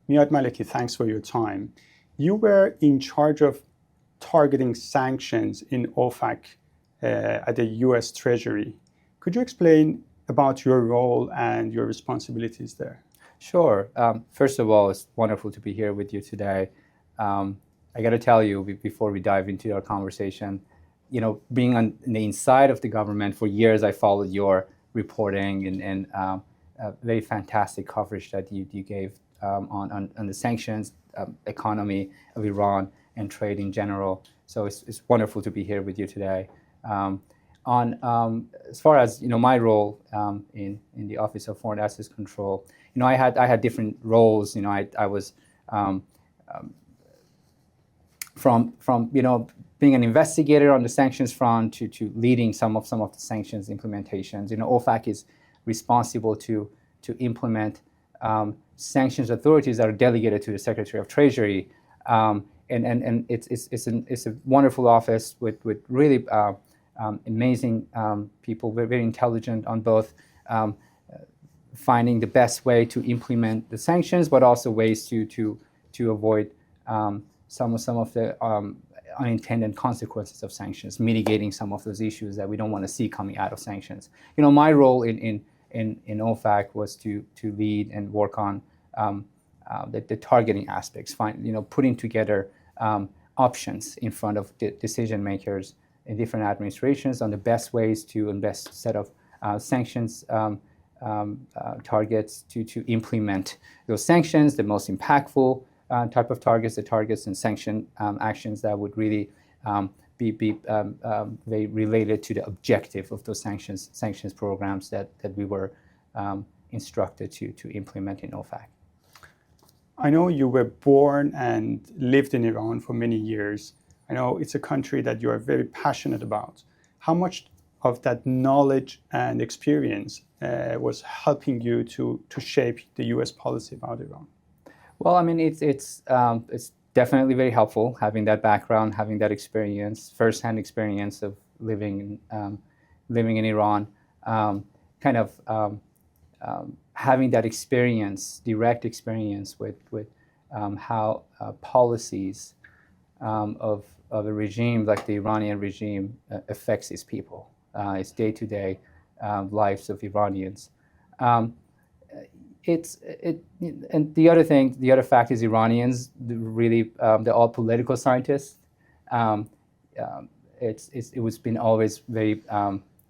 Maleki, thanks for your time. You were in charge of targeting sanctions in OFAC at the US Treasury. Could you explain about your role and your responsibilities there? Sure. First of all, it's wonderful to be here with you today. I got to tell you, before we dive into our conversation, being on the inside of the government for years, I followed your reporting and very fantastic coverage that you gave on the sanctions, economy of Iran, and trade in general. So it's wonderful to be here with you today. As far as my role in the Office of Foreign Assets Control, I had different roles. I was from being an investigator on the sanctions front to leading some of the sanctions implementations. OFAC is responsible to implement sanctions authorities that are delegated to the Secretary of Treasury, and it's a wonderful office with really amazing people, very intelligent on both finding the best way to implement the sanctions, but also ways to avoid some of the unintended consequences of sanctions, mitigating some of those issues that we don't want to see coming out of sanctions. My role in OFAC was to lead and work on the targeting aspects, putting together options in front of decision makers in different administrations on the best ways to invest set of sanctions targets to implement those sanctions, the most impactful type of targets, the targets and sanction actions that would really be very related to the objective of those sanctions programs that we were instructed to implement in OFAC. I know you were born and lived in Iran for many years. I know it's a country that you are very passionate about. How much of that knowledge and experience was helping you to shape the U.S. policy about Iran? Well, I mean, it's definitely very helpful having that background, having that experience, firsthand experience of living in Iran, having that experience, direct experience with how policies of a regime like the Iranian regime affects its people, its day-to-day lives of Iranians. And the other fact is Iranians, they're all political scientists. It was been always very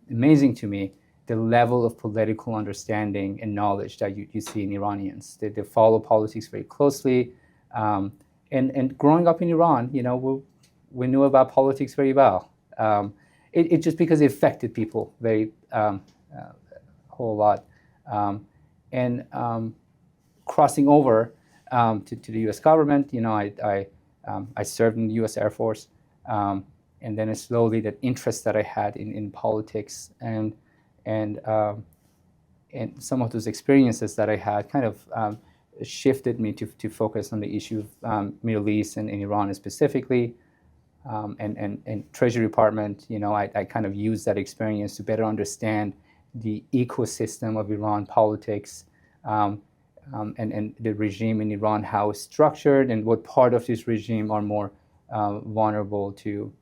amazing to me the level of political understanding and knowledge that you see in Iranians. They follow politics very closely. And growing up in Iran, we knew about politics very well. It just because it affected people very whole lot. And crossing over to the U.S. government, I served in the U.S. Air Force, and then slowly that interest that I had in politics and some of those experiences that I had kind of shifted me to focus on the issue of Middle East and in Iran specifically. And Treasury Department, I kind of used that experience to better understand the ecosystem of Iran politics and the regime in Iran, how it's structured, and what part of this regime are more vulnerable to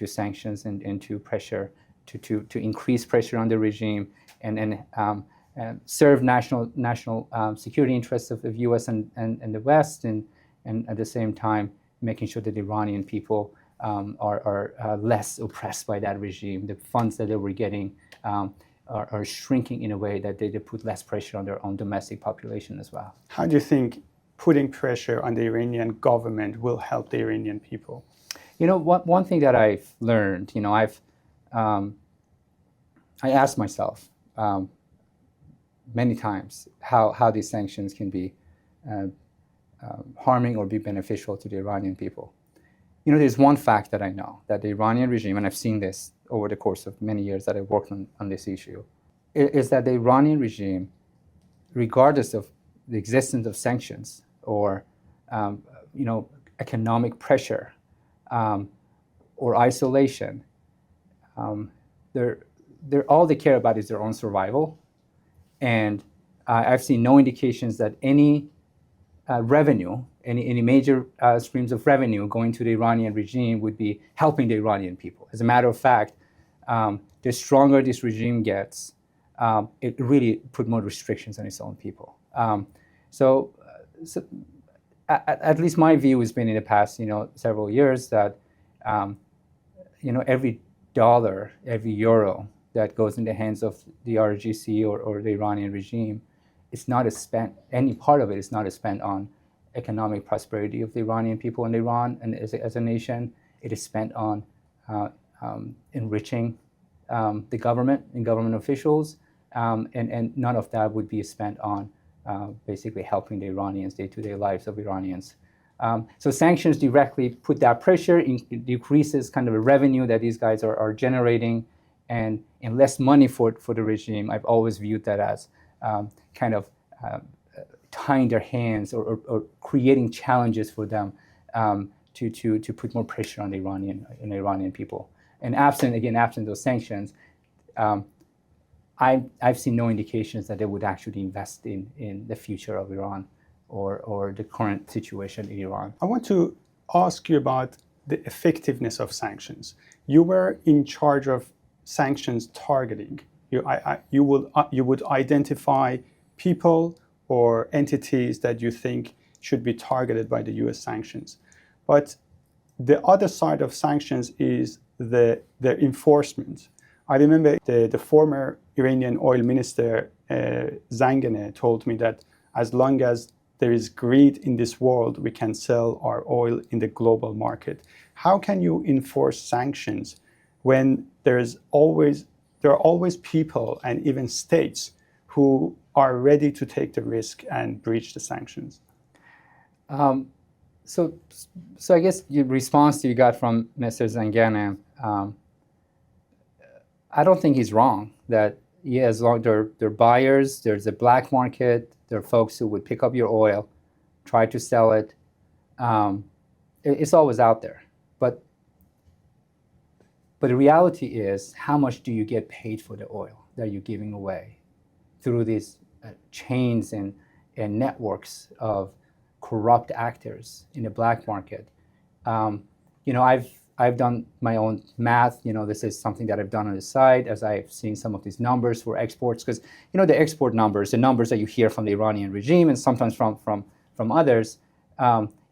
sanctions and to pressure, to increase pressure on the regime and serve national security interests of the U.S. and the West, and at the same time making sure that the Iranian people are less oppressed by that regime. The funds that they were getting are shrinking in a way that they put less pressure on their own domestic population as well. How do you think putting pressure on the Iranian government will help the Iranian people? One thing that I've learned, I asked myself many times how these sanctions can be harming or be beneficial to the Iranian people. There's one fact that I know, that the Iranian regime, and I've seen this over the course of many years that I've worked on this issue, is that the Iranian regime, regardless of the existence of sanctions or economic pressure or isolation, all they care about is their own survival. And I've seen no indications that any revenue, any major streams of revenue going to the Iranian regime would be helping the Iranian people. As a matter of fact, the stronger this regime gets, it really put more restrictions on its own people. So at least my view has been in the past, several years that, every dollar, every euro that goes in the hands of the RGC or the Iranian regime, it's not spent, any part of it is not spent on economic prosperity of the Iranian people in Iran and as a nation. It is spent on enriching the government and government officials, and none of that would be spent on basically helping the Iranians, day-to-day lives of Iranians. So sanctions directly put that pressure, decreases kind of the revenue that these guys are generating, and less money for the regime. I've always viewed that as kind of tying their hands or creating challenges for them to put more pressure on the Iranian people. And absent those sanctions, I've seen no indications that they would actually invest in the future of Iran or the current situation in Iran. I want to ask you about the effectiveness of sanctions. You were in charge of sanctions targeting. You would identify people or entities that you think should be targeted by the US sanctions. But the other side of sanctions is the enforcement. I remember the former Iranian oil minister, Zanganeh, told me that as long as there is greed in this world, we can sell our oil in the global market. How can you enforce sanctions when there are always people and even states who are ready to take the risk and breach the sanctions? So I guess the response you got from Mr. Zanganeh, I don't think he's wrong that, as long as they're buyers, there's a black market, there are folks who would pick up your oil, try to sell it. It's always out there. But the reality is, how much do you get paid for the oil that you're giving away through these chains and networks of corrupt actors in the black market? I've done my own math. This is something that I've done on the side as I've seen some of these numbers for exports, because the export numbers, the numbers that you hear from the Iranian regime and sometimes from others,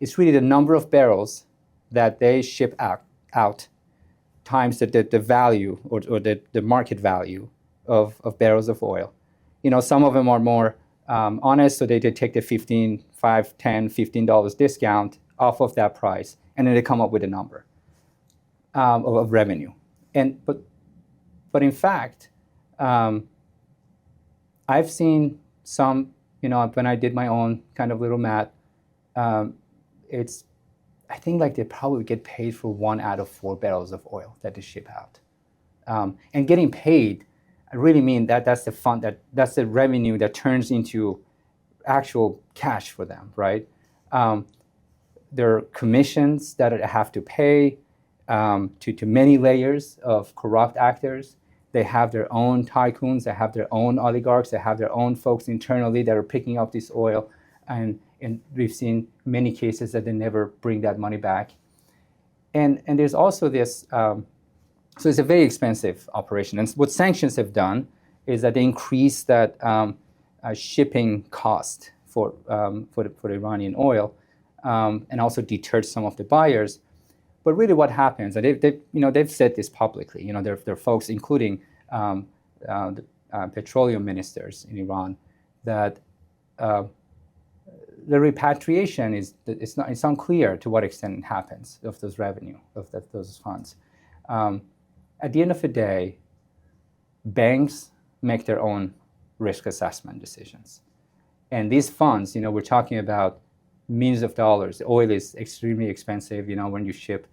it's really the number of barrels that they ship out times the value or the market value of barrels of oil. Some of them are more honest, so they take the $5, $10, $15 discount off of that price, and then they come up with a number of revenue. But in fact, I've seen some, when I did my own kind of little math, I think like they probably get paid for 1 out of 4 barrels of oil that they ship out. And getting paid, I really mean that's the fund, that's the revenue that turns into actual cash for them, right? There are commissions that I have to pay to many layers of corrupt actors. They have their own tycoons, they have their own oligarchs, they have their own folks internally that are picking up this oil, and we've seen many cases that they never bring that money back. And there's also this, so it's a very expensive operation. And what sanctions have done is that they increase that shipping cost for the Iranian oil, and also deterred some of the buyers. But really, what happens? And they've said this publicly. There are folks, including the petroleum ministers in Iran, that the repatriation it's unclear to what extent it happens of those revenue of those funds. At the end of the day, banks make their own risk assessment decisions, and these funds, we're talking about millions of dollars. Oil is extremely expensive. When you ship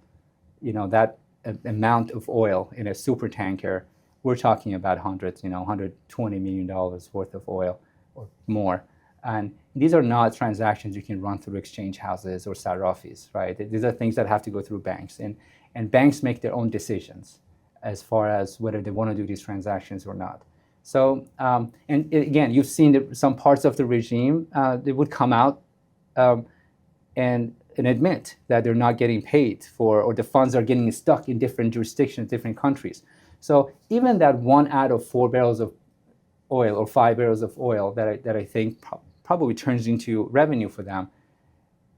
that amount of oil in a super tanker, we're talking about hundreds, $120 million worth of oil or more. And these are not transactions you can run through exchange houses or sarrafis, right? These are things that have to go through banks. And banks make their own decisions as far as whether they want to do these transactions or not. So, and again, you've seen some parts of the regime, they would come out and admit that they're not getting paid for, or the funds are getting stuck in different jurisdictions, different countries. So even that 1 out of 4 barrels of oil or 5 barrels of oil that I think probably turns into revenue for them,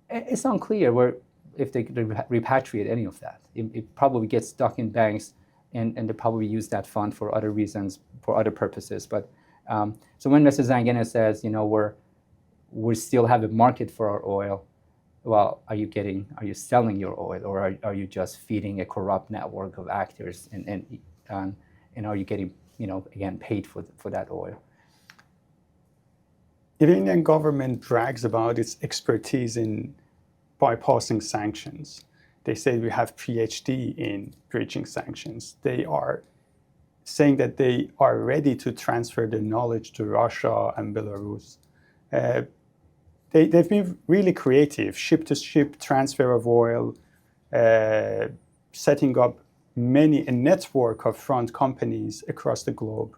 it's unclear if they could repatriate any of that. It probably gets stuck in banks, and they probably use that fund for other reasons, for other purposes. But so when Mr. Zangina says, we still have a market for our oil, well, are you selling your oil, or are you just feeding a corrupt network of actors, and are you getting, again, paid for that oil? Iranian government brags about its expertise in bypassing sanctions. They say we have PhD in breaching sanctions. They are saying that they are ready to transfer their knowledge to Russia and Belarus. They've been really creative, ship-to-ship transfer of oil, setting up a network of front companies across the globe.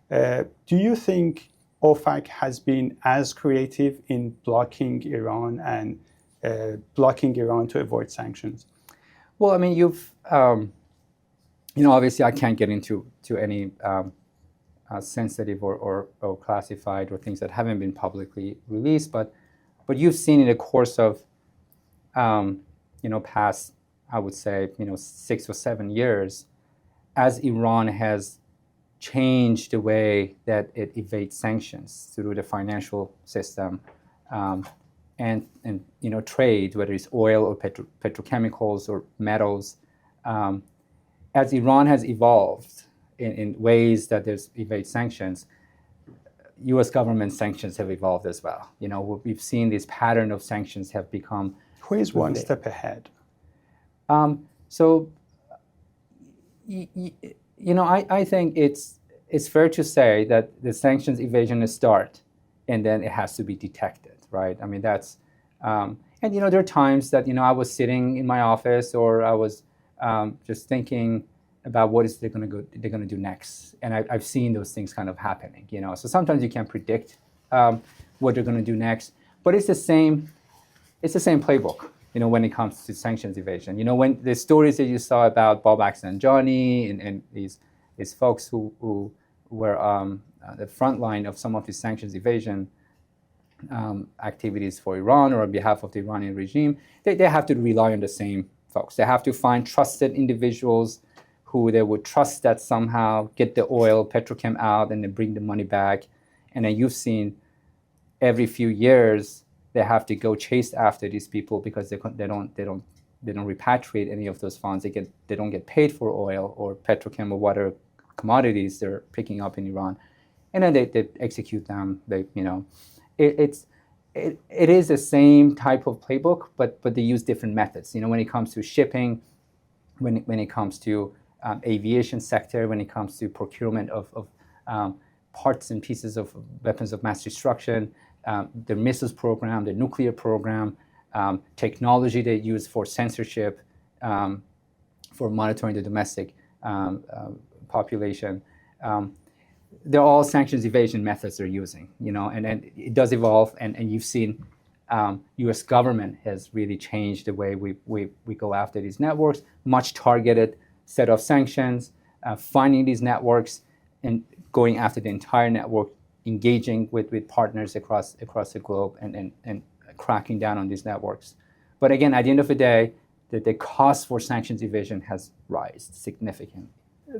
Do you think OFAC has been as creative in blocking Iran and blocking Iran to avoid sanctions? Well, I mean, obviously I can't get into any sensitive or classified or things that haven't been publicly released, but you've seen in the course of, past, I would say, 6 or 7 years, as Iran has changed the way that it evades sanctions through the financial system, and trade, whether it's oil or petrochemicals or metals, as Iran has evolved in ways that there's evade sanctions, U.S. government sanctions have evolved as well. We've seen this pattern of sanctions have become. Who is one step ahead? I think it's fair to say that the sanctions evasion start, and then it has to be detected, right? I mean, that's, and there are times that, I was sitting in my office, or I was just thinking about what is they're going to do next, and I've seen those things kind of happening, So sometimes you can't predict what they're going to do next, but it's the same playbook, when it comes to sanctions evasion. When the stories that you saw about Bob Aksanjani and these folks who were the front line of some of these sanctions evasion activities for Iran or on behalf of the Iranian regime, they have to rely on the same folks. They have to find trusted individuals who they would trust that somehow get the oil, petrochem out, and then bring the money back. And then you've seen every few years they have to go chase after these people because they don't repatriate any of those funds. They don't get paid for oil or petrochem or whatever commodities they're picking up in Iran, and then they execute them. It is the same type of playbook, but they use different methods. When it comes to shipping, when it comes to aviation sector, when it comes to procurement of parts and pieces of weapons of mass destruction, the missiles program, the nuclear program, technology they use for censorship, for monitoring the domestic population. They're all sanctions evasion methods they're using, and it does evolve, and you've seen U.S. government has really changed the way we go after these networks, much targeted set of sanctions, finding these networks and going after the entire network, engaging with partners across the globe and cracking down on these networks. But again, at the end of the day, the cost for sanctions evasion has risen significantly.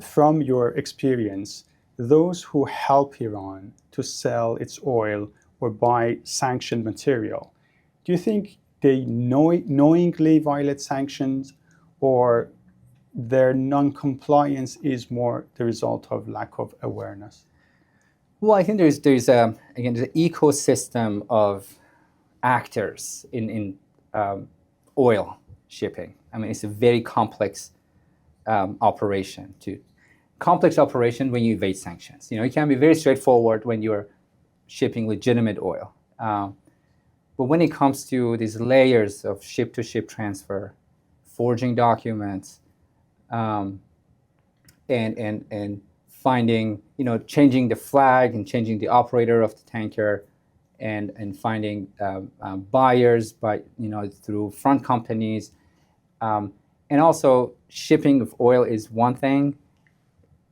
From your experience, those who help Iran to sell its oil or buy sanctioned material, do you think they knowingly violate sanctions, or their non-compliance is more the result of lack of awareness? Well, I think there's an ecosystem of actors in oil shipping. I mean, it's a very complex operation. Complex operation when you evade sanctions. It can be very straightforward when you're shipping legitimate oil. But when it comes to these layers of ship-to-ship transfer, forging documents, and finding, changing the flag and changing the operator of the tanker, and finding buyers through front companies. And also, shipping of oil is one thing.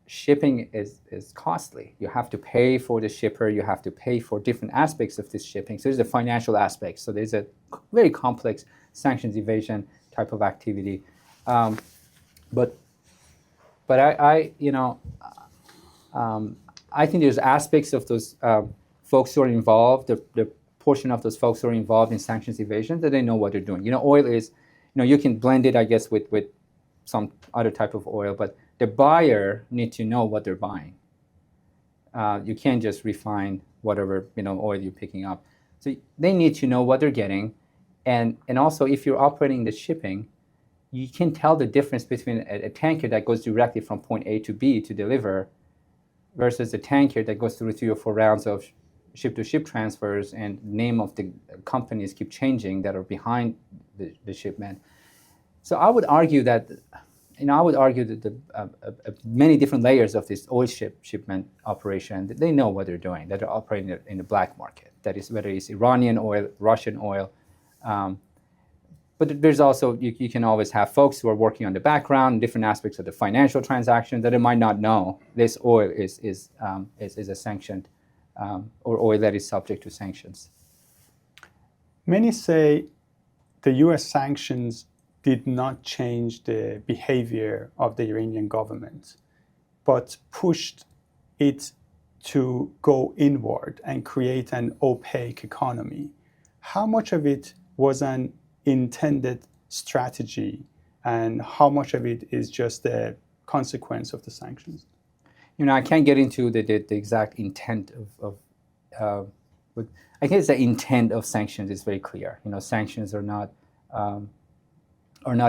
Shipping is costly. You have to pay for the shipper. You have to pay for different aspects of this shipping. So there's a financial aspect. So there's a very complex sanctions evasion type of activity. But I think there's aspects of those folks who are involved, the portion of those folks who are involved in sanctions evasion, that they know what they're doing. Oil is, you can blend it, I guess, with some other type of oil, but the buyer needs to know what they're buying. You can't just refine whatever oil you're picking up. So they need to know what they're getting, and also if you're operating the shipping, you can tell the difference between a tanker that goes directly from point A to B to deliver versus a tanker that goes through 3 or 4 rounds of ship-to-ship transfers, and name of the companies keep changing that are behind the shipment. So I would argue that the many different layers of this oil shipment operation, that they know what they're doing, that they're operating in the black market. That is, whether it's Iranian oil, Russian oil. But there's also, you can always have folks who are working on the background, different aspects of the financial transaction, that they might not know this oil is a sanctioned or oil that is subject to sanctions. Many say the US sanctions did not change the behavior of the Iranian government, but pushed it to go inward and create an opaque economy. How much of it was an intended strategy, and how much of it is just a consequence of the sanctions? I can't get into the exact intent but I guess the intent of sanctions is very clear. Sanctions are not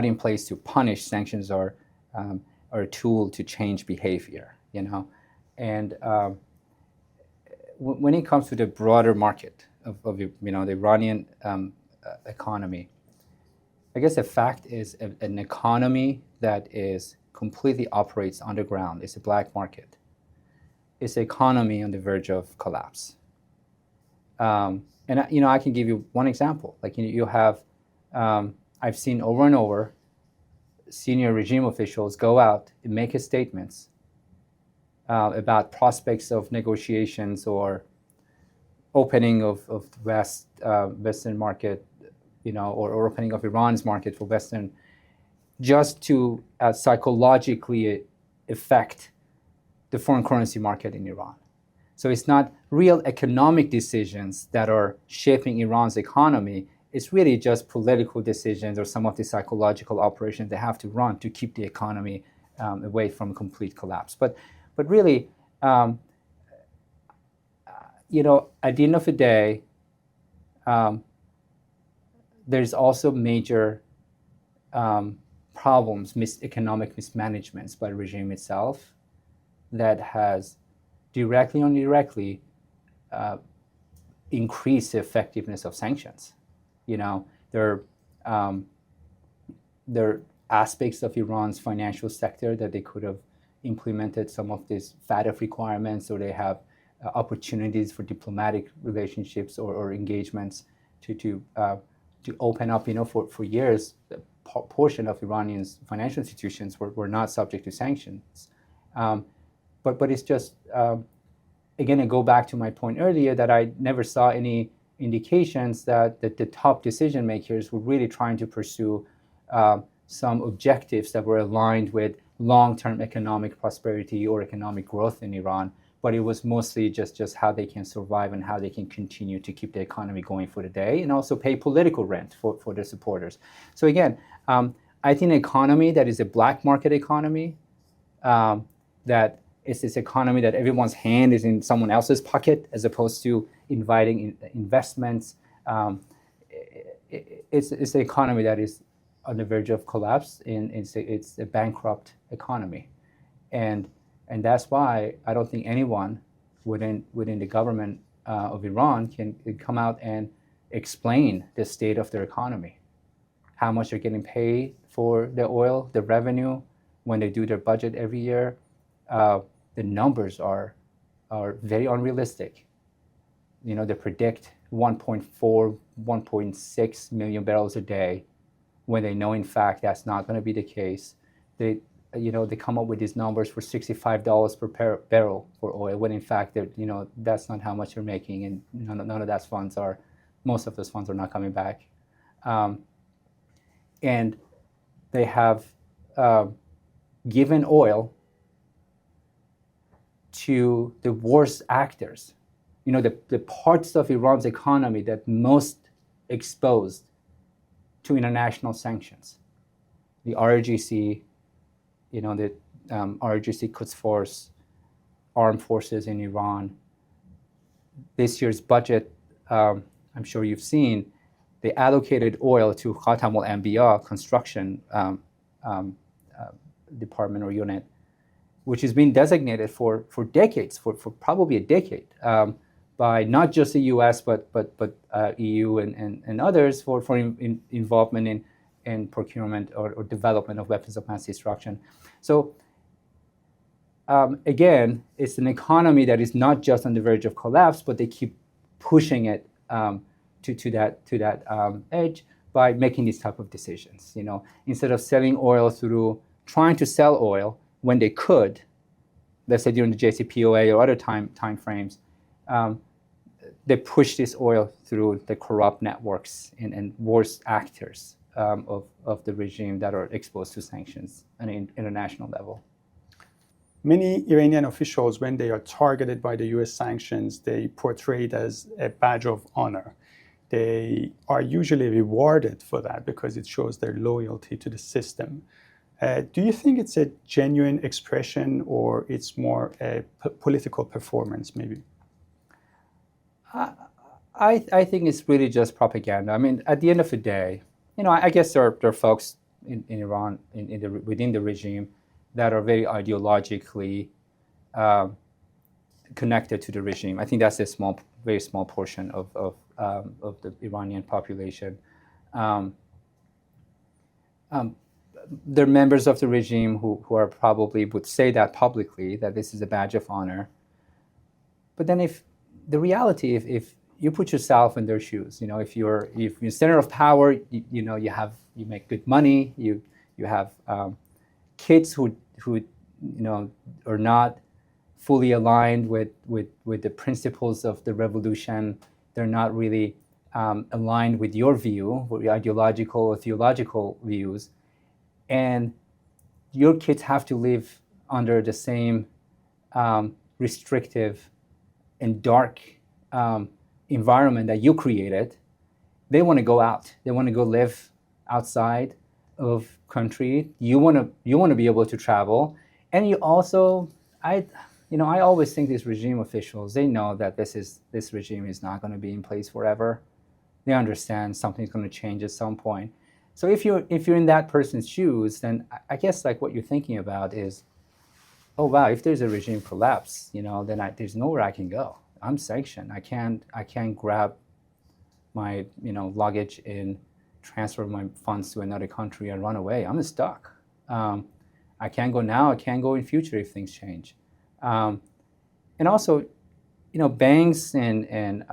in place to punish. Sanctions are a tool to change behavior. And when it comes to the broader market of the Iranian economy, I guess the fact is an economy that is completely operates underground. It's a black market. It's an economy on the verge of collapse. And I can give you one example. Like you have, I've seen over and over senior regime officials go out and make statements about prospects of negotiations or opening of the Western market, or opening of Iran's market for Western, just to psychologically affect the foreign currency market in Iran. So it's not real economic decisions that are shaping Iran's economy. It's really just political decisions or some of the psychological operations they have to run to keep the economy away from complete collapse. But really, at the end of the day, there's also major problems, economic mismanagements by the regime itself that has directly or indirectly increased the effectiveness of sanctions. There are aspects of Iran's financial sector that they could have implemented some of these FATF requirements, or they have opportunities for diplomatic relationships or engagements to open up. For years, a portion of Iranians' financial institutions were not subject to sanctions. But it's just, again, I go back to my point earlier that I never saw any indications that the top decision makers were really trying to pursue some objectives that were aligned with long-term economic prosperity or economic growth in Iran. But it was mostly just how they can survive and how they can continue to keep the economy going for the day, and also pay political rent for their supporters. So again, I think an economy that is a black market economy, that is this economy that everyone's hand is in someone else's pocket as opposed to inviting investments. It's an economy that is on the verge of collapse, and it's a bankrupt economy. And that's why I don't think anyone within the government of Iran can come out and explain the state of their economy, how much they're getting paid for the oil, the revenue, when they do their budget every year. The numbers are very unrealistic. They predict 1.4, 1.6 million barrels a day, when they know in fact that's not going to be the case. They come up with these numbers for $65 per barrel for oil, when in fact that's not how much you're making, and none of those funds are, most of those funds are not coming back. And they have given oil to the worst actors, the parts of Iran's economy that most exposed to international sanctions. The RGC, the RGC Quds Force, armed forces in Iran. This year's budget, I'm sure you've seen, they allocated oil to Khatam al-Anbiya construction department or unit, which has been designated for decades, for probably a decade, by not just the US, but EU and others for involvement in procurement or development of weapons of mass destruction. So again, it's an economy that is not just on the verge of collapse, but they keep pushing it to that edge by making these type of decisions. Instead of selling oil trying to sell oil when they could, let's say during the JCPOA or other time frames, they push this oil through the corrupt networks and worst actors of the regime that are exposed to sanctions on an international level. Many Iranian officials, when they are targeted by the US sanctions, they portray it as a badge of honor. They are usually rewarded for that because it shows their loyalty to the system. Do you think it's a genuine expression, or it's more a political performance, maybe? I think it's really just propaganda. I mean, at the end of the day, I guess there are folks in Iran, within the regime, that are very ideologically connected to the regime. I think that's a very small portion of the Iranian population. They're members of the regime who are probably would say that publicly, that this is a badge of honor. But then if you put yourself in their shoes, if you're center of power, you make good money, you have kids who are not fully aligned with the principles of the revolution. They're not really aligned with your view, with your ideological or theological views. And your kids have to live under the same restrictive and dark environment that you created. They want to go out. They want to go live outside of country. You want to be able to travel, and you also, I always think these regime officials, they know that this regime is not going to be in place forever. They understand something's going to change at some point. So if you're in that person's shoes, then I guess like what you're thinking about is, oh wow, if there's a regime collapse, then there's nowhere I can go. I'm sanctioned. I can't grab my luggage and transfer my funds to another country and run away. I'm stuck. I can't go now. I can't go in future if things change. And also, banks and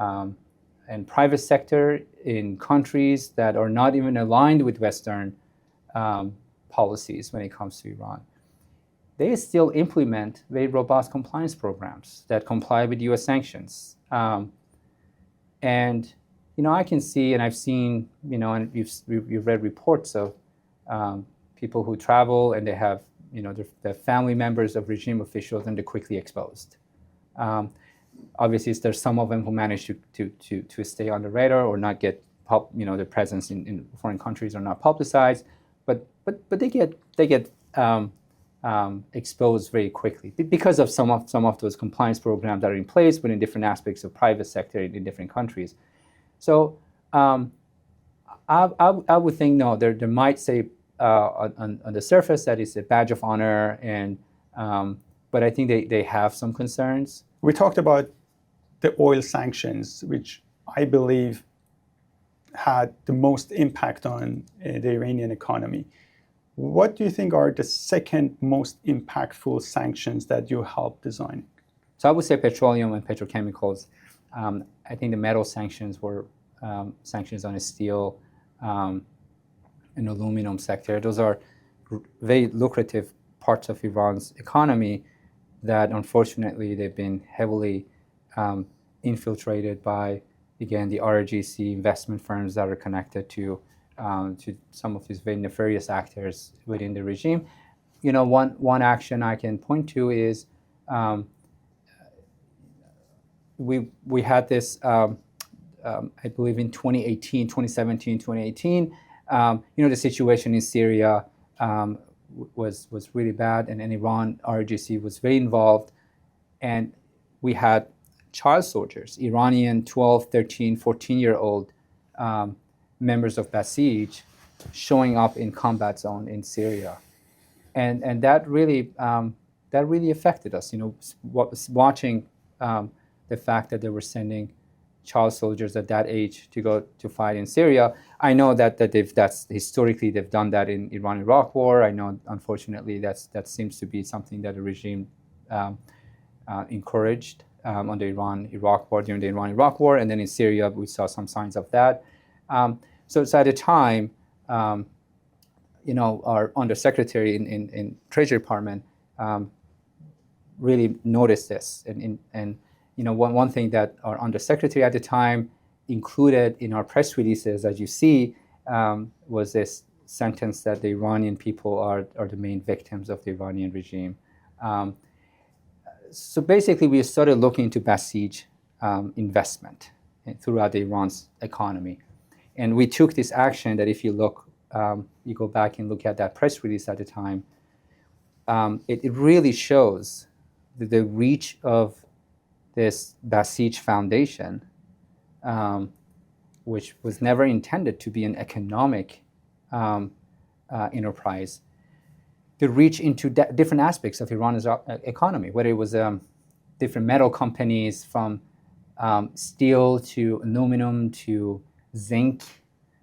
private sector in countries that are not even aligned with Western policies when it comes to Iran, they still implement very robust compliance programs that comply with US sanctions. And I can see, and I've seen, and you've read reports of people who travel and they have, they're family members of regime officials, and they're quickly exposed. Obviously, there's some of them who manage to stay on the radar or not get, their presence in foreign countries are not publicized, but they get exposed very quickly because of some of those compliance programs that are in place within different aspects of private sector in different countries. So I would think no, there might say on the surface that it's a badge of honor, but I think they have some concerns. We talked about the oil sanctions, which I believe had the most impact on the Iranian economy. What do you think are the second most impactful sanctions that you helped design? So I would say petroleum and petrochemicals. I think the metal sanctions were sanctions on steel and aluminum sector. Those are very lucrative parts of Iran's economy that unfortunately they've been heavily infiltrated by, again, the RGC investment firms that are connected to some of these very nefarious actors within the regime. One action I can point to is we had this, I believe in 2017, 2018, the situation in Syria was really bad, and Iran, RGC was very involved, and we had child soldiers, Iranian 12, 13, 14-year-old members of Basij showing up in combat zone in Syria. And that really affected us, watching the fact that they were sending child soldiers at that age to go to fight in Syria. I know that historically they've done that in Iran-Iraq war. I know, unfortunately, that seems to be something that the regime encouraged on the Iran-Iraq war, during the Iran-Iraq war, and then in Syria we saw some signs of that. So at the time, our undersecretary in Treasury Department really noticed this, and one thing that our undersecretary at the time included in our press releases, as you see, was this sentence that the Iranian people are the main victims of the Iranian regime. So basically, we started looking into Basij investment throughout Iran's economy, and we took this action that, if you look, you go back and look at that press release at the time, it really shows the reach of this Basij Foundation, which was never intended to be an economic enterprise, the reach into different aspects of Iran's economy, whether it was different metal companies, from steel to aluminum to zinc,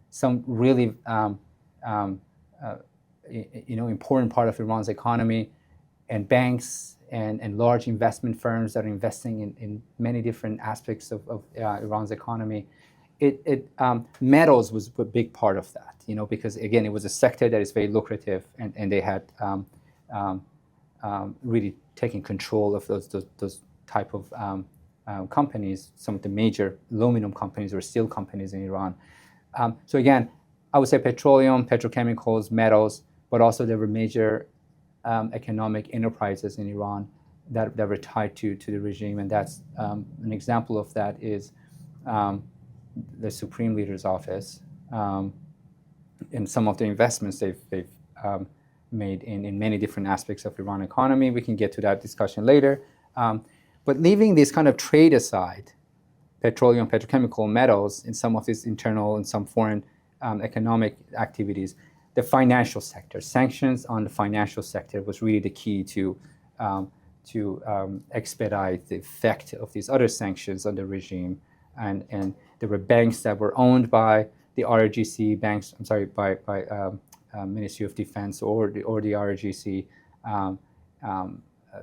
some really important part of Iran's economy, and banks and large investment firms that are investing in many different aspects of Iran's economy. Metals was a big part of that, because, again, it was a sector that is very lucrative, and they had really taken control of those type of companies, some of the major aluminum companies or steel companies in Iran. So again, I would say petroleum, petrochemicals, metals, but also there were major economic enterprises in Iran that were tied to the regime, and that's an example of that is the Supreme Leader's office and some of the investments they've made in many different aspects of Iran economy. We can get to that discussion later. But leaving this kind of trade aside, petroleum, petrochemical, metals, and some of these internal and some foreign economic activities, the financial sector, sanctions on the financial sector was really the key to expedite the effect of these other sanctions on the regime. And there were banks that were owned by the RGC, by Ministry of Defense or the RGC,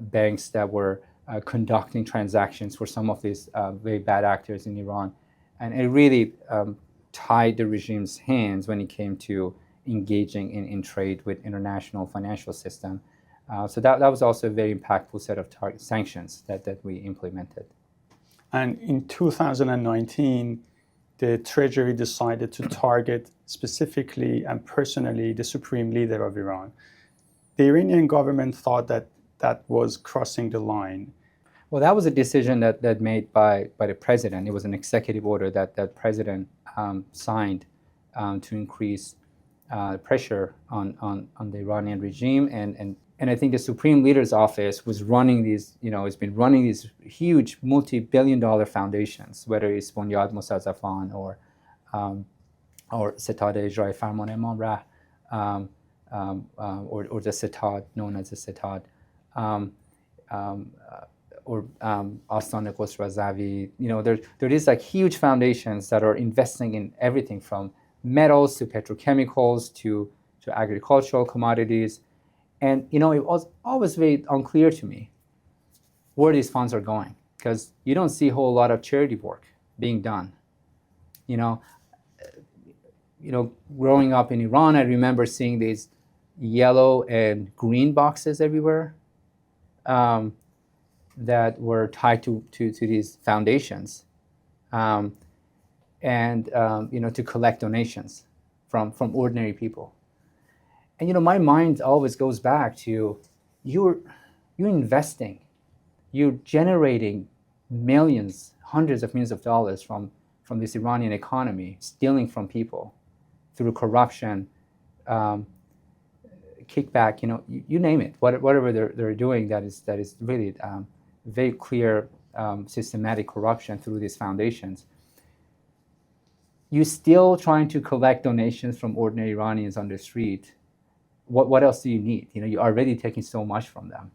banks that were conducting transactions for some of these very bad actors in Iran. And it really tied the regime's hands when it came to engaging in trade with international financial system. So that was also a very impactful set of sanctions that we implemented. And in 2019, the Treasury decided to target specifically and personally the Supreme Leader of Iran. The Iranian government thought that was crossing the line. Well, that was a decision that made by the president. It was an executive order that president signed to increase pressure on the Iranian regime, and I think the Supreme Leader's office was running these, it's been running these huge multi-billion-dollar foundations, whether it's Bunyad Musazzafan or Setad Ijrai Farman Imam Rah, or the Setad, known as the Setad, or Astan Qusra Zavi. There is like huge foundations that are investing in everything from metals to petrochemicals to agricultural commodities. And it was always very unclear to me where these funds are going. because you don't see a whole lot of charity work being done. You know, growing up in Iran, I remember seeing these yellow and green boxes everywhere that were tied to these foundations, and to collect donations from ordinary people. And my mind always goes back to you're investing, you're generating millions, hundreds of millions of dollars from this Iranian economy, stealing from people through corruption, kickback, you name it, whatever they're doing that is really very clear systematic corruption through these foundations. You're still trying to collect donations from ordinary Iranians on the street. What else do you need? You're already taking so much from them.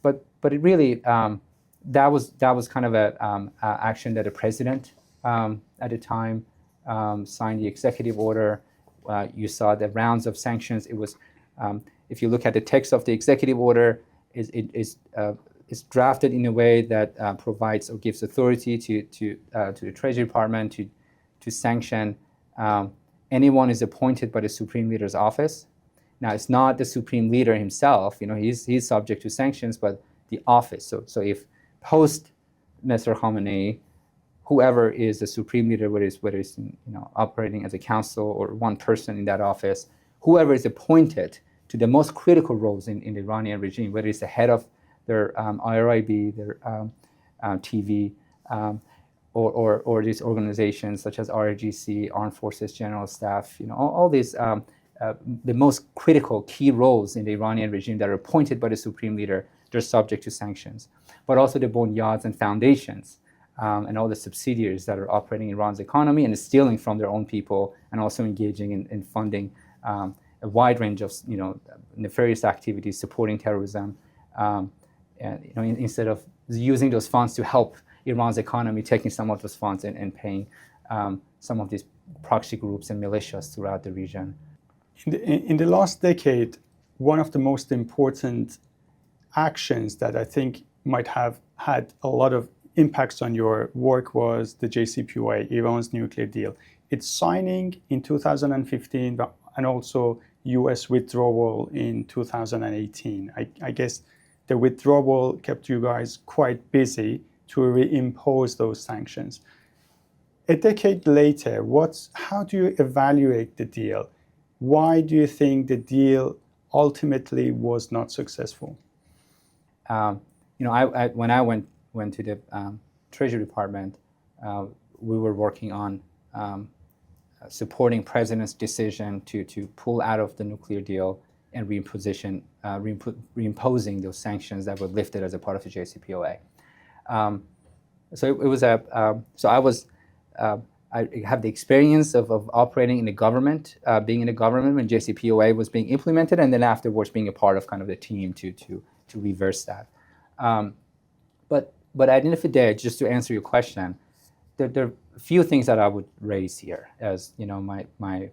But it really, that was kind of a action that the president at the time signed the executive order. You saw the rounds of sanctions. It was, if you look at the text of the executive order, it's drafted in a way that provides or gives authority to the Treasury Department to sanction anyone is appointed by the Supreme Leader's office. Now, it's not the Supreme Leader himself. He's subject to sanctions, but the office. So if post Mr. Khamenei, whoever is the Supreme Leader, whether it's operating as a council or one person in that office, whoever is appointed to the most critical roles in the Iranian regime, whether it's the head of their IRIB, their TV, or these organizations such as RGC, Armed Forces General Staff, all these the most critical key roles in the Iranian regime that are appointed by the Supreme Leader, they're subject to sanctions. But also the bonyads and foundations and all the subsidiaries that are operating Iran's economy and stealing from their own people and also engaging in funding a wide range of nefarious activities, supporting terrorism, and instead of using those funds to help Iran's economy, taking some of those funds and paying some of these proxy groups and militias throughout the region. In the last decade, one of the most important actions that I think might have had a lot of impacts on your work was the JCPOA, Iran's nuclear deal. Its signing in 2015 and also US withdrawal in 2018. I guess the withdrawal kept you guys quite busy to reimpose those sanctions. A decade later, how do you evaluate the deal? Why do you think the deal ultimately was not successful? When I went to the Treasury Department, we were working on supporting President's decision to pull out of the nuclear deal and reimposing those sanctions that were lifted as a part of the JCPOA. I have the experience of operating in the government, being in the government when JCPOA was being implemented, and then afterwards being a part of kind of the team to reverse that. But at the end of the day, just to answer your question, there are a few things that I would raise here as my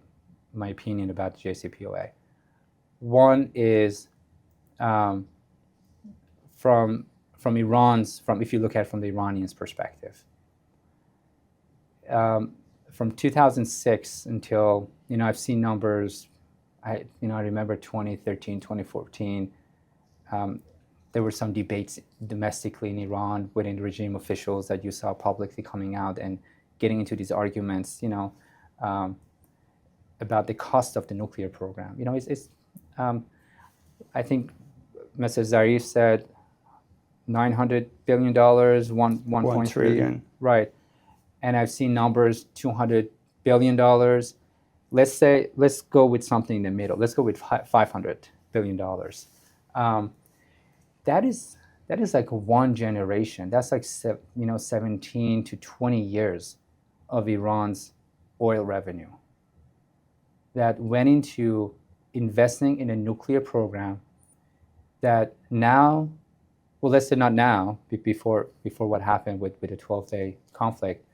opinion about the JCPOA. One is from if you look at it from the Iranians' perspective. From 2006 until, I've seen numbers, I remember 2013, 2014, there were some debates domestically in Iran within the regime officials that you saw publicly coming out and getting into these arguments, about the cost of the nuclear program. I think Mr. Zarif said $900 billion, 1 trillion. Right. And I've seen numbers, $200 billion. Let's go with something in the middle. Let's go with $500 billion. That is like one generation. That's like 17 to 20 years of Iran's oil revenue that went into investing in a nuclear program that now, well, let's say not now, before what happened with the 12-day conflict,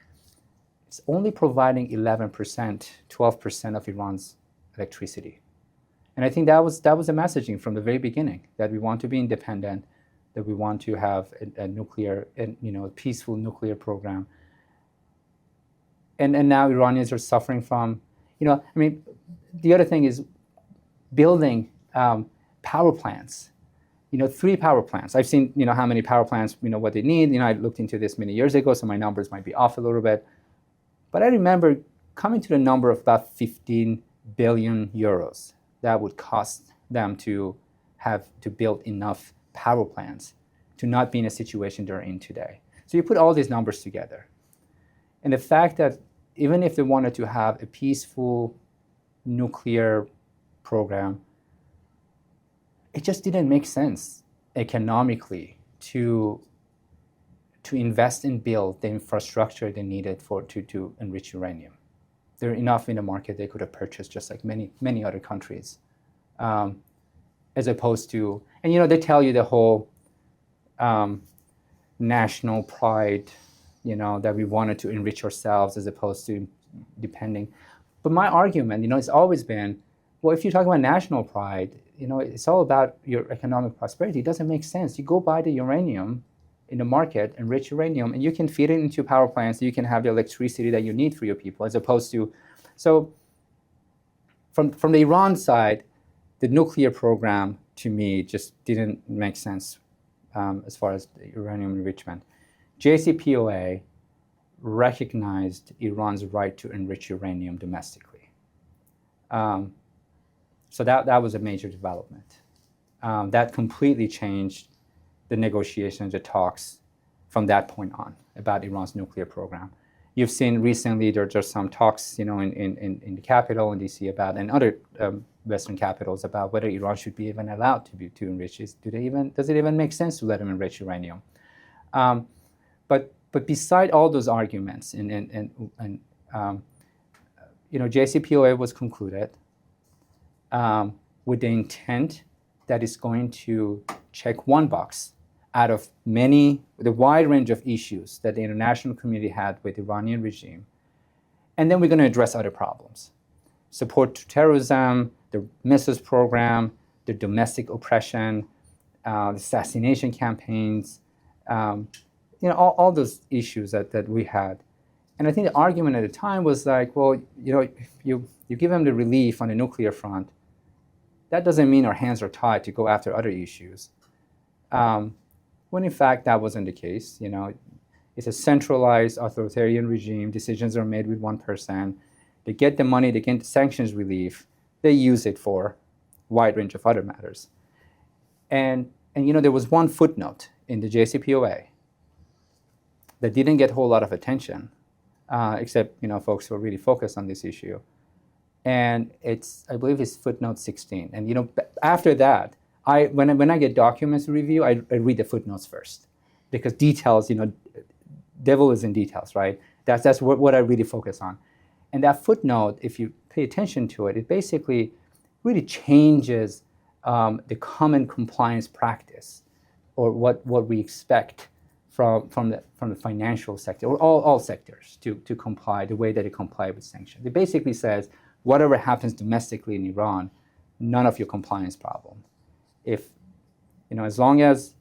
it's only providing 11%, 12% of Iran's electricity. And I think that was the messaging from the very beginning, that we want to be independent, that we want to have a nuclear, a peaceful nuclear program. And now Iranians are suffering from, the other thing is building power plants. 3 power plants. I've seen, how many power plants, what they need. I looked into this many years ago, so my numbers might be off a little bit. But I remember coming to the number of about 15 billion euros that would cost them to have to build enough power plants to not be in a situation they're in today. So you put all these numbers together. And the fact that even if they wanted to have a peaceful nuclear program, it just didn't make sense economically to invest and build the infrastructure they needed to enrich uranium. There are enough in the market they could have purchased, just like many other countries, as opposed to, and they tell you the whole national pride, that we wanted to enrich ourselves as opposed to depending. But my argument, it's always been, well, if you talk about national pride, it's all about your economic prosperity. It doesn't make sense. You go buy the uranium in the market, enrich uranium, and you can feed it into power plants. You can have the electricity that you need for your people, as opposed to, so from the Iran side, the nuclear program to me just didn't make sense as far as the uranium enrichment. JCPOA recognized Iran's right to enrich uranium domestically. So that was a major development. That completely changed the negotiations, the talks from that point on about Iran's nuclear program. You've seen recently there's just some talks, in the capital in DC about, and other Western capitals about whether Iran should be even allowed to enrich. Does it even make sense to let them enrich uranium? But beside all those arguments, JCPOA was concluded with the intent that it's going to check one box out of the wide range of issues that the international community had with the Iranian regime. And then we're going to address other problems. Support to terrorism, the missiles program, the domestic oppression, the assassination campaigns, all those issues that we had. And I think the argument at the time was like, well, you give them the relief on the nuclear front. That doesn't mean our hands are tied to go after other issues. When in fact that wasn't the case. It's a centralized authoritarian regime. Decisions are made with one person. They get the money, they get the sanctions relief. They use it for a wide range of other matters. And there was one footnote in the JCPOA that didn't get a whole lot of attention, except folks who are really focused on this issue. And I believe it's footnote 16. And after that, when I get documents to review, I read the footnotes first, because details, devil is in details, right? That's what I really focus on. And that footnote, if you pay attention to it, it basically really changes the common compliance practice, or what we expect from the financial sector, or all sectors to comply the way that they comply with sanctions. It basically says, whatever happens domestically in Iran, none of your compliance problem. If, as long as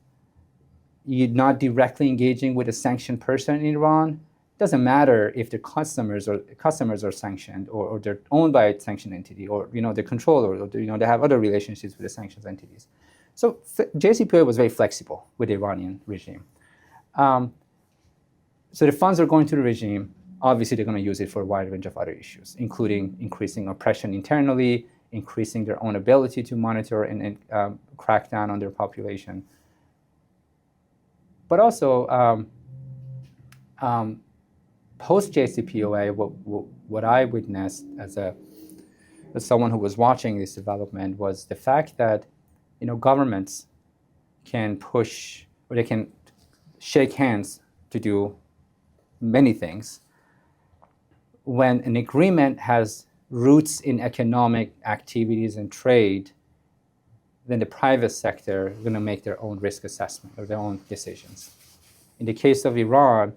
you're not directly engaging with a sanctioned person in Iran, it doesn't matter if their customers are sanctioned, or they're owned by a sanctioned entity, or they're controlled, or they have other relationships with the sanctions entities. So JCPOA was very flexible with the Iranian regime. So the funds are going to the regime. Obviously, they're going to use it for a wide range of other issues, including increasing oppression internally, increasing their own ability to monitor and crack down on their population. But also, post-JCPOA, what I witnessed as someone who was watching this development was the fact that governments can push, or they can shake hands to do many things. When an agreement has roots in economic activities and trade, then the private sector is going to make their own risk assessment or their own decisions. In the case of Iran,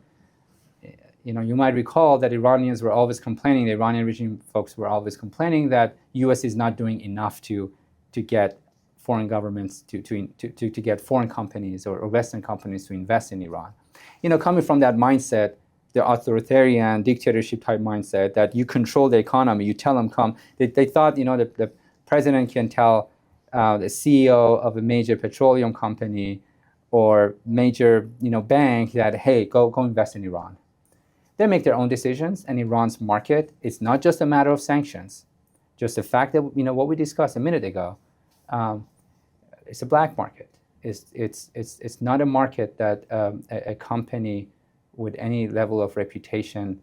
you might recall that Iranians were always complaining, the Iranian regime folks were always complaining that U.S. is not doing enough to get foreign governments to get foreign companies or Western companies to invest in Iran. Coming from that mindset, the authoritarian dictatorship type mindset that you control the economy, you tell them come. They thought, the president can tell the CEO of a major petroleum company or major, bank that, hey, go invest in Iran. They make their own decisions, and Iran's market is not just a matter of sanctions. Just the fact that, what we discussed a minute ago, it's a black market. It's not a market that a company with any level of reputation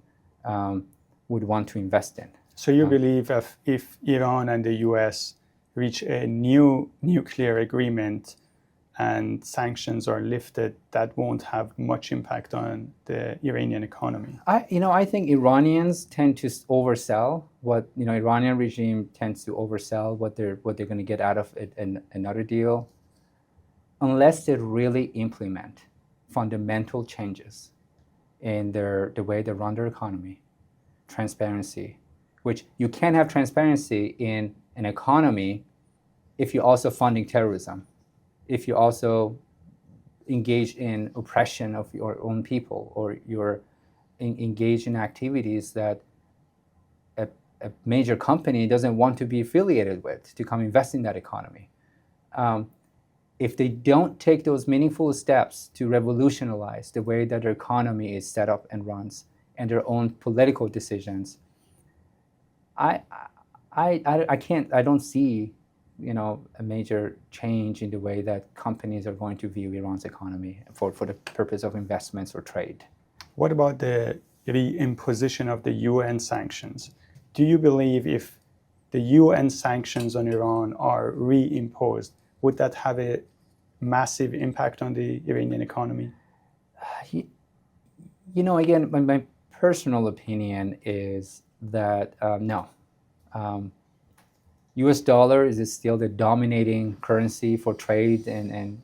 would want to invest in. So you believe if Iran and the US reach a new nuclear agreement and sanctions are lifted, that won't have much impact on the Iranian economy? I think Iranians tend to oversell what, Iranian regime tends to oversell what they're going to get out of it in another deal, unless they really implement fundamental changes in the way they run their economy, transparency, which you can't have transparency in an economy if you're also funding terrorism, if you also engage in oppression of your own people, or you're engaged in activities that a major company doesn't want to be affiliated with to come invest in that economy. If they don't take those meaningful steps to revolutionize the way that their economy is set up and runs, and their own political decisions, I don't see, a major change in the way that companies are going to view Iran's economy for the purpose of investments or trade. What about the reimposition of the UN sanctions? Do you believe if the UN sanctions on Iran are reimposed, would that have a massive impact on the Iranian economy? Again, my personal opinion is that no. US dollar is still the dominating currency for trade and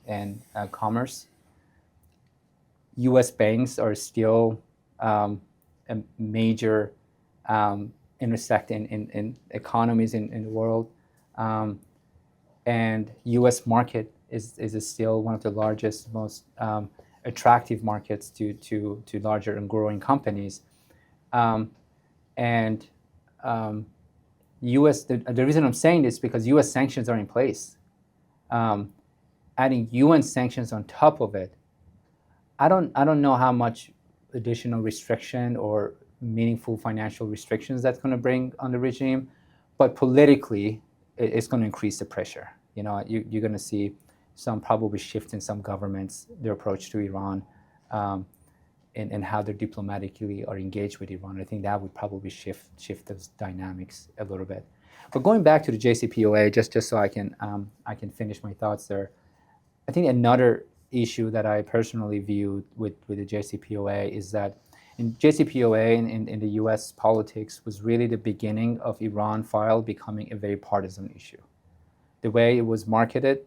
commerce. US banks are still a major intersect in economies in the world. And US market is still one of the largest, most attractive markets to larger and growing companies. The reason I'm saying this is because US sanctions are in place. Adding UN sanctions on top of it, I don't know how much additional restriction or meaningful financial restrictions that's going to bring on the regime, but politically, it's going to increase the pressure. You're going to see some probably shift in some governments, their approach to Iran, and how they diplomatically are engaged with Iran. I think that would probably shift those dynamics a little bit. But going back to the JCPOA, just so I can finish my thoughts there, I think another issue that I personally viewed with the JCPOA is that in JCPOA in the US politics was really the beginning of Iran file becoming a very partisan issue. The way it was marketed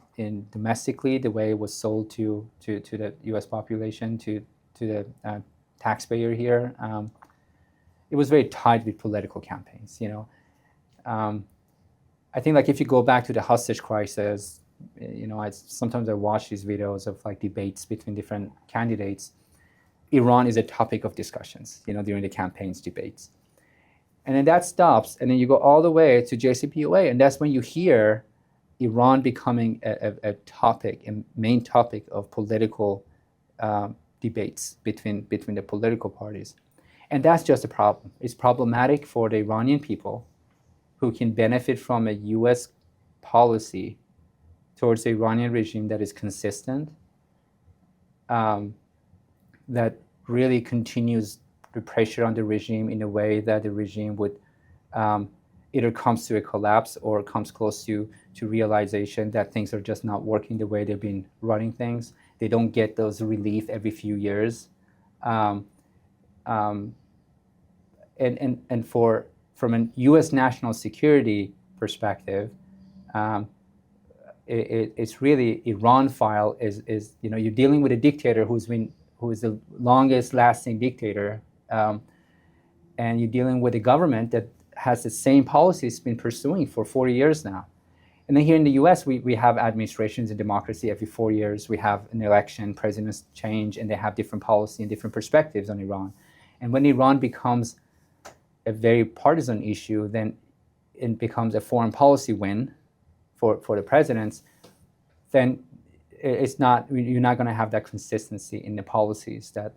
domestically, the way it was sold to the US population, to the taxpayer here, it was very tied with political campaigns. I think if you go back to the hostage crisis, sometimes I watch these videos of debates between different candidates. Iran is a topic of discussions, during the campaigns debates. And then that stops, and then you go all the way to JCPOA, and that's when you hear Iran becoming a main topic of political debates between the political parties. And that's just a problem. It's problematic for the Iranian people who can benefit from a US policy towards the Iranian regime that is consistent, that really continues the pressure on the regime in a way that the regime would either comes to a collapse or comes close to realization that things are just not working the way they've been running things. They don't get those relief every few years. And from a U.S. national security perspective, it's really Iran file is you're dealing with a dictator who is the longest lasting dictator, and you're dealing with a government that has the same policy it's been pursuing for 40 years now. And then here in the US, we have administrations and democracy every 4 years. We have an election, presidents change, and they have different policy and different perspectives on Iran. And when Iran becomes a very partisan issue, then it becomes a foreign policy win for the presidents, then you're not going to have that consistency in the policies that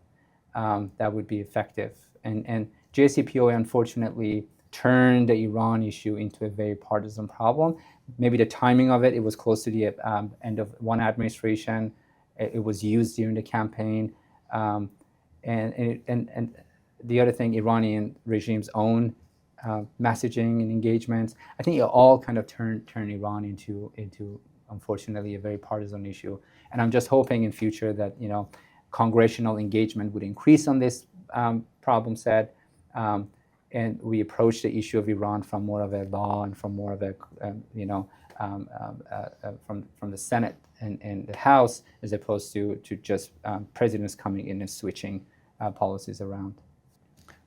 would be effective. And JCPOA unfortunately turned the Iran issue into a very partisan problem. Maybe the timing of it was close to the end of one administration. It was used during the campaign. And the other thing, Iranian regime's own messaging and engagements, I think it all kind of turned Iran into unfortunately a very partisan issue. And I'm just hoping in future that congressional engagement would increase on this problem set, and we approach the issue of Iran from more of a law and from more of a from the Senate and the House, as opposed to just presidents coming in and switching policies around.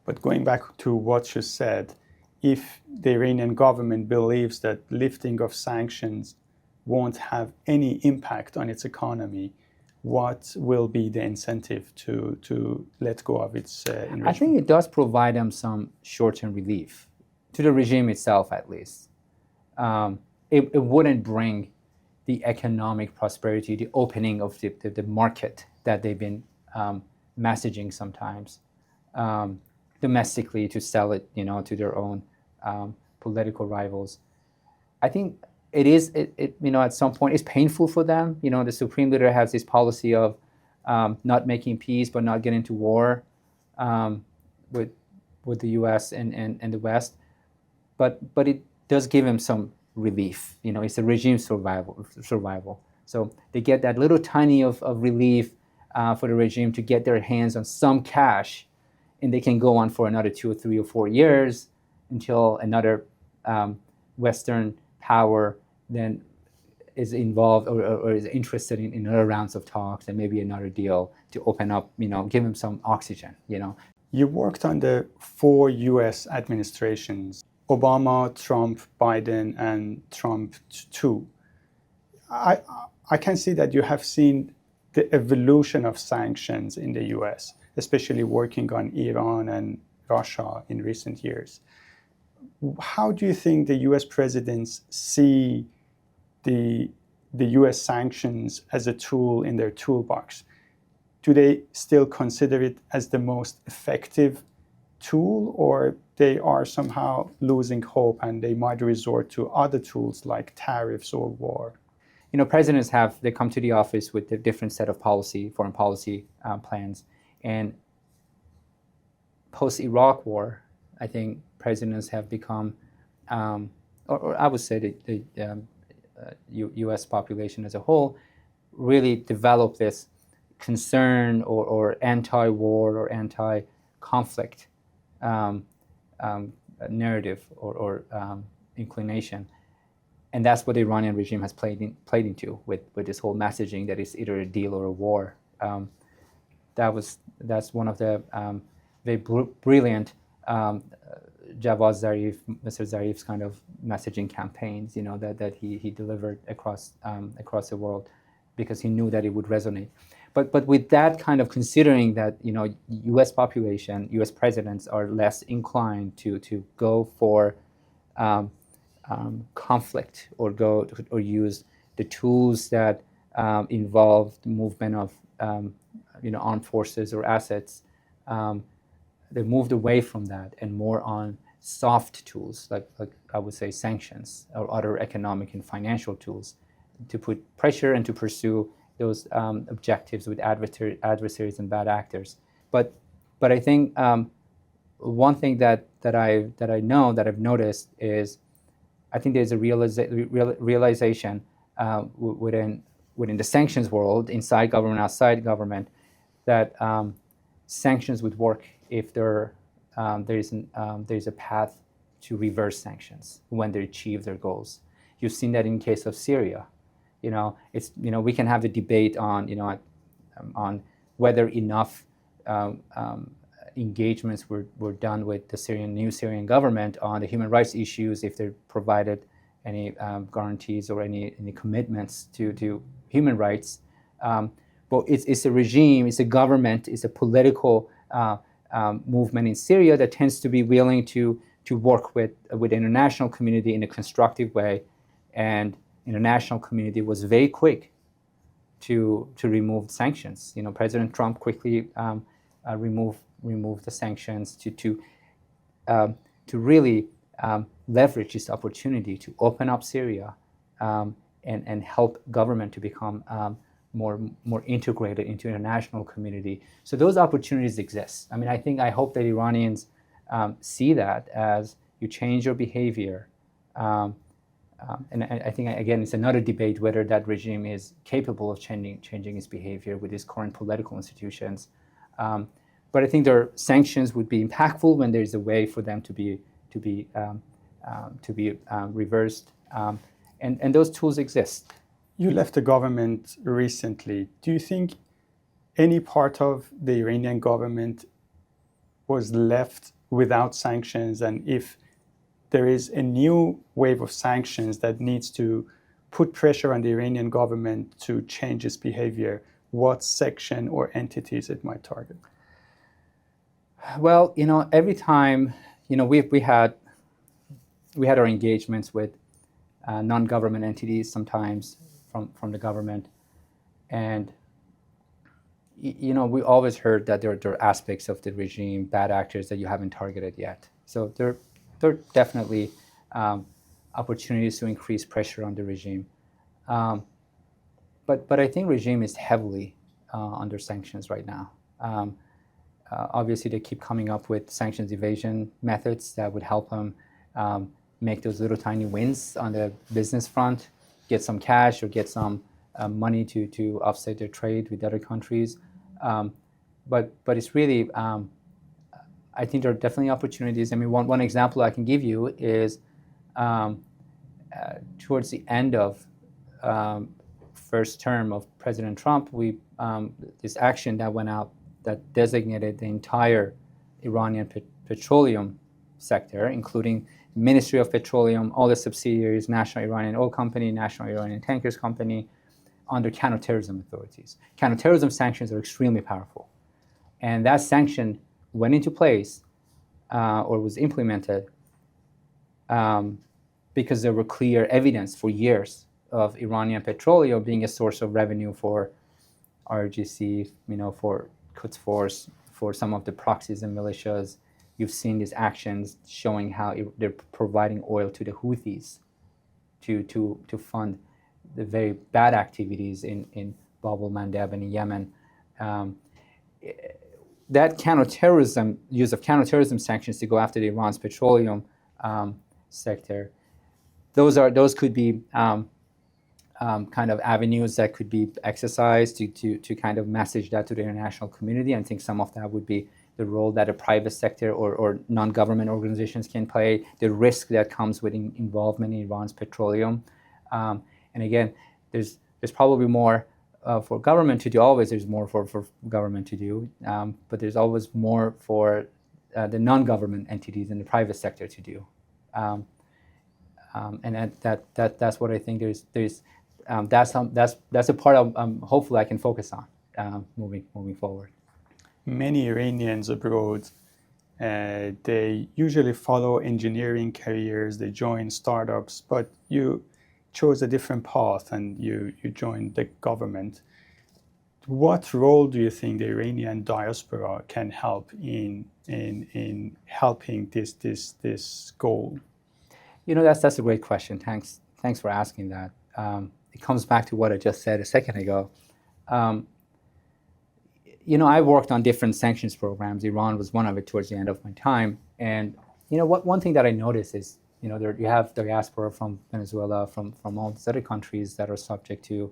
But going back to what you said, if the Iranian government believes that lifting of sanctions won't have any impact on its economy, what will be the incentive to let go of its enrichment? I think it does provide them some short-term relief, to the regime itself at least. It wouldn't bring the economic prosperity, the opening of the market that they've been messaging sometimes domestically to sell it, to their own political rivals. I think it is, at some point, it's painful for them. The Supreme Leader has this policy of not making peace but not getting to war with the U.S. and the West. But it does give him some relief. It's a regime survival. So they get that little tiny of relief for the regime to get their hands on some cash, and they can go on for another 2 or 3 or 4 years until another Western power then is involved or is interested in other rounds of talks and maybe another deal to open up, give them some oxygen, You worked on the 4 U.S. administrations, Obama, Trump, Biden, and Trump 2. I can see that you have seen the evolution of sanctions in the U.S., especially working on Iran and Russia in recent years. How do you think the U.S. presidents see the U.S. sanctions as a tool in their toolbox? Do they still consider it as the most effective tool, or they are somehow losing hope and they might resort to other tools like tariffs or war? Presidents they come to the office with a different set of foreign policy plans. And post-Iraq war, I think presidents have become, or I would say the U.S. population as a whole, really developed this concern or anti-war or anti-conflict narrative or inclination. And that's what the Iranian regime has played into with this whole messaging that it's either a deal or a war. That's one of the very brilliant Javad Zarif, Mr. Zarif's kind of messaging campaigns, that he delivered across the world, because he knew that it would resonate. But with that kind of considering that, U.S. population, U.S. presidents are less inclined to go for conflict or use the tools that involve the movement of armed forces or assets. They moved away from that and more on soft tools, like I would say sanctions or other economic and financial tools, to put pressure and to pursue those objectives with adversaries and bad actors. But I think one thing that I know that I've noticed is, I think there's a realization within the sanctions world, inside government, outside government, that sanctions would work if there's a path to reverse sanctions when they achieve their goals. You've seen that in case of Syria. We can have the debate on whether enough engagements were done with the new Syrian government on the human rights issues, if they provided guarantees or any commitments to human rights. But it's a regime, it's a government, it's a political movement in Syria that tends to be willing to work with the international community in a constructive way, and international community was very quick to remove sanctions. President Trump quickly removed the sanctions to really leverage this opportunity to open up Syria and help government to become more integrated into international community. So those opportunities exist. I hope that Iranians see that as you change your behavior. And I think, again, it's another debate whether that regime is capable of changing its behavior with its current political institutions. But I think their sanctions would be impactful when there is a way for them to be reversed, and those tools exist. You left the government recently. Do you think any part of the Iranian government was left without sanctions? And if there is a new wave of sanctions that needs to put pressure on the Iranian government to change its behavior, what section or entities it might target? Well, every time, we had our engagements with non-government entities sometimes from the government, and we always heard that there are aspects of the regime, bad actors that you haven't targeted yet. So there are definitely opportunities to increase pressure on the regime. But I think regime is heavily under sanctions right now. Obviously, they keep coming up with sanctions evasion methods that would help them make those little tiny wins on the business front, get some cash or get some money to offset their trade with other countries. But it's really, I think there are definitely opportunities. One example I can give you is towards the end of first term of President Trump, this action that went out that designated the entire Iranian petroleum sector, including Ministry of Petroleum, all the subsidiaries, National Iranian Oil Company, National Iranian Tankers Company, under counterterrorism authorities. Counterterrorism sanctions are extremely powerful. And that sanction went into place or was implemented because there were clear evidence for years of Iranian petroleum being a source of revenue for RGC, for Quds Force, for some of the proxies and militias. You've seen these actions showing how they're providing oil to the Houthis to fund the very bad activities in Bab el-Mandeb and in Yemen. That counterterrorism, use of counterterrorism sanctions to go after Iran's petroleum sector, those could be kind of avenues that could be exercised to kind of message that to the international community. I think some of that would be the role that a private sector or non-government organizations can play, the risk that comes with involvement in Iran's petroleum. And again, there's probably more for government to do. Always there's more for government to do, but there's always more for the non-government entities and the private sector to do. And that's what I think that's a part of hopefully I can focus on moving forward. Many Iranians abroad, they usually follow engineering careers, they join startups, but you chose a different path and you joined the government. What role do you think the Iranian diaspora can help in helping this goal? That's a great question. Thanks for asking that. It comes back to what I just said a second ago. I worked on different sanctions programs. Iran was one of it towards the end of my time. And one thing that I noticed is you have diaspora from Venezuela, from all these other countries that are subject to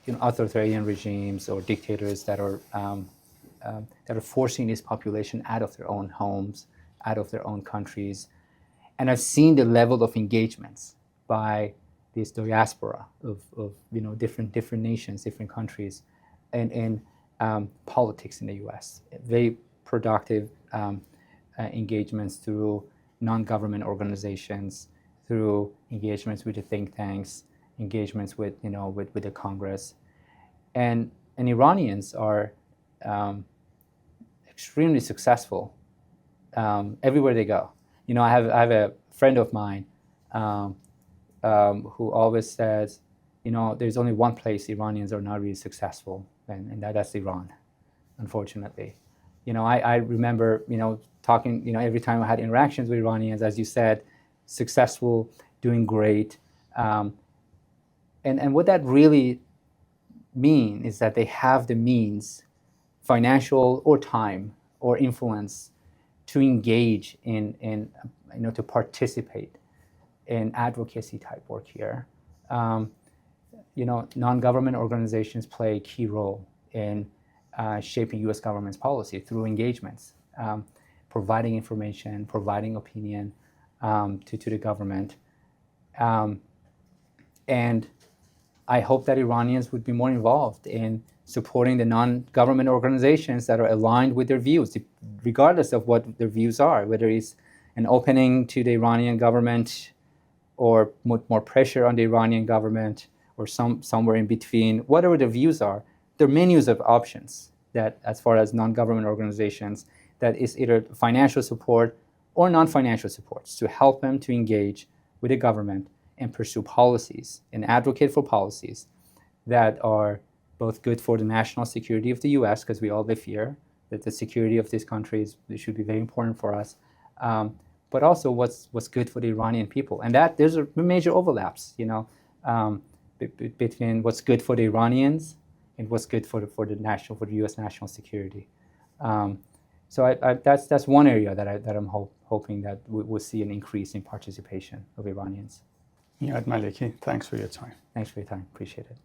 authoritarian regimes or dictators that are forcing this population out of their own homes, out of their own countries. And I've seen the level of engagements by this diaspora of different nations, different countries, and politics in the U.S. Very productive engagements through non-government organizations, through engagements with the think tanks, engagements with, with the Congress. And Iranians are extremely successful everywhere they go. I have a friend of mine who always says, there's only one place Iranians are not really successful, and that's Iran, unfortunately. I remember, talking, every time I had interactions with Iranians, as you said, successful, doing great. And what that really means is that they have the means, financial or time or influence, to engage in to participate in advocacy type work here. Non-government organizations play a key role in shaping U.S. government's policy through engagements, providing information, providing opinion to the government. And I hope that Iranians would be more involved in supporting the non-government organizations that are aligned with their views, regardless of what their views are, whether it's an opening to the Iranian government or more pressure on the Iranian government, or somewhere in between. Whatever the views are, there are menus of options that, as far as non-government organizations, that is either financial support or non-financial supports to help them to engage with the government and pursue policies and advocate for policies that are both good for the national security of the U.S., because we all live here, that the security of this country should be very important for us, but also what's good for the Iranian people. And that there's a major overlaps, between what's good for the Iranians and what's good for the U.S. national security. So that's one area that I'm hoping that we'll see an increase in participation of Iranians. Maleki, thanks for your time. Thanks for your time. Appreciate it.